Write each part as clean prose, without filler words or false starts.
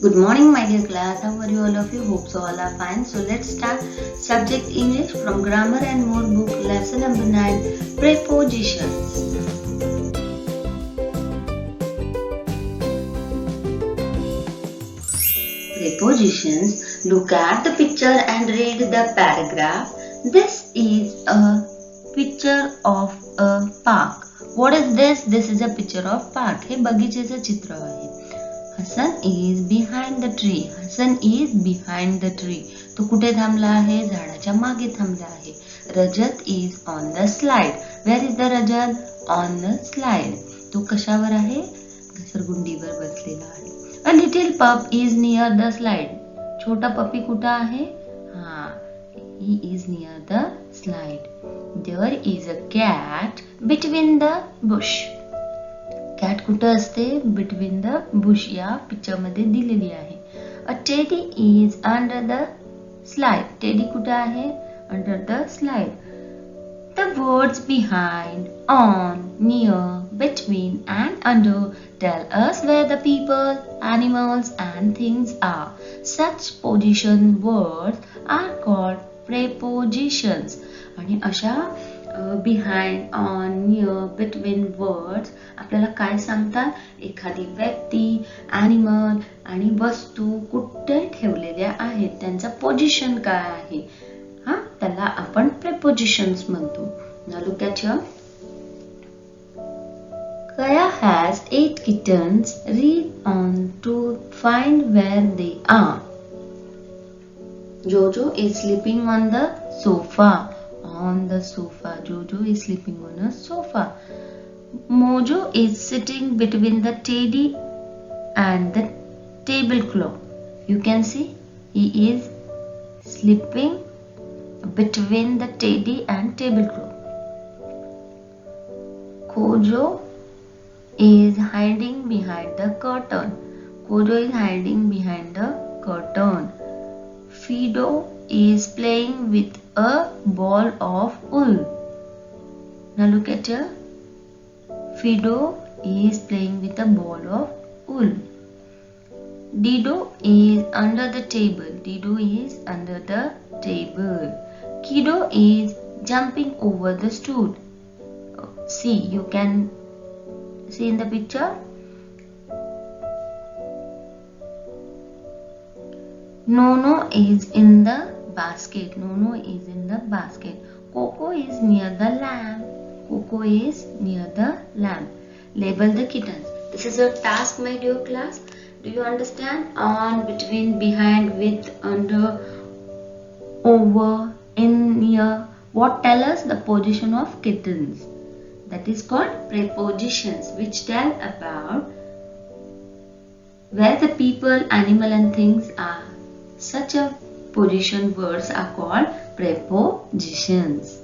Good morning, my dear class. How are you all of you? Hope so all are fine. So let's start subject English from Grammar and More book, lesson number 9, prepositions. Prepositions. Look at the picture and read the paragraph. This is a picture of a park. What is this? This is a picture of park. हे बगीचेचं चित्र आहे. Hassan is behind the tree. Hassan is behind the tree. तो कुठे थांबला आहे? झाडाच्या मागे थांबला आहे. Rajat is on the slide. Where is the Rajat? On the slide. तो कशावर आहे? घसरगुंडीवर बसलेला आहे. A little pup is near the slide. छोटा पप्पी कुठं आहे? He is near the slide. There is a cat between the bush. Cat कुठं असते? बिटवीन द बुश या पिक्चर मध्ये दिलेली आहे. A teddy is under the slide. Teddy कुठं आहे? Under the slide. The words behind, on, near, between and under tell us where the people, animals and things are. Such position words are called prepositions. आणि अशा behind, on, near, between words आपल्याला काय सांगतात? एखादी व्यक्ती, animal आणि वस्तू कुठे ठेवलेल्या आहेत, त्यांचा पोझिशन काय आहे, त्याला आपण प्रेपोजिशन्स म्हणतो. Now look at here. Kaya has 8 kittens. Read on to find where they are. Jojo is sleeping on the sofa. On the sofa. Jojo is sleeping on a sofa. Mojo is sitting between the teddy and the tablecloth. You can see he is sleeping between the teddy and tablecloth. Kojo is hiding behind the curtain. Kojo is hiding behind the curtain. Fido is playing with a ball of wool. Now look at here. Fido is playing with a ball of wool. Dido is under the table. Dido is under the table. Kiddo is jumping over the stool. See, you can see in the picture. Nono is in the basket. Nono is in the basket. Coco is near the lamp. Coco is near the lamp. Label the kittens. This is your task, my dear class. Do you understand? On, between, behind, with, under, over, in, near. What tell us? The position of kittens. That is called prepositions, which tell about where the people, animal and things are. Such a position words are called prepositions.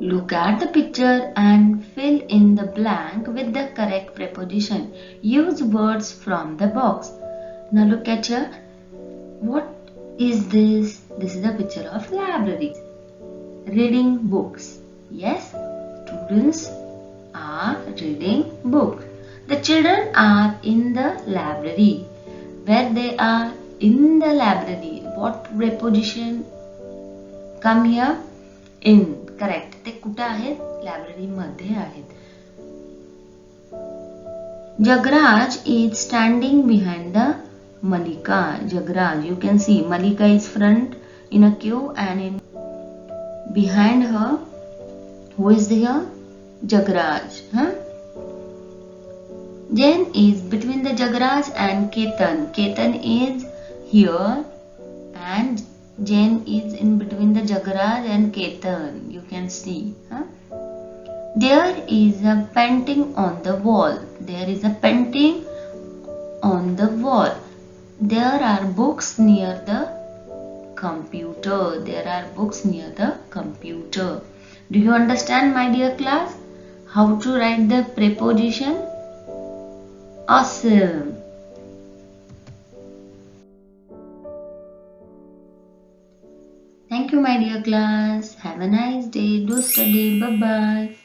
Look at the picture and fill in the blank with the correct preposition. Use words from the box. Now look at here. What is this? This is a picture of library. Reading books. Yes, students are reading books. The children are in the library. Where they are? In the library. What preposition come here? In. Correct. ते कुठे आहेत? Library मध्ये आहेत. Jagraj is standing behind the Malika. Jagraj, you can see Malika is front in a queue and in behind her, who is here? Jagraj. Jen is between the Jagraj and Ketan. Ketan is here and Jen is in between the Jagraj and Ketan. You can see. There is a painting on the wall. There is a painting on the wall. There are books near the computer. There are books near the computer. Do you understand, my dear class, how to write the preposition? Awesome. Thank you, my dear class. Have a nice day. Do study. Bye bye.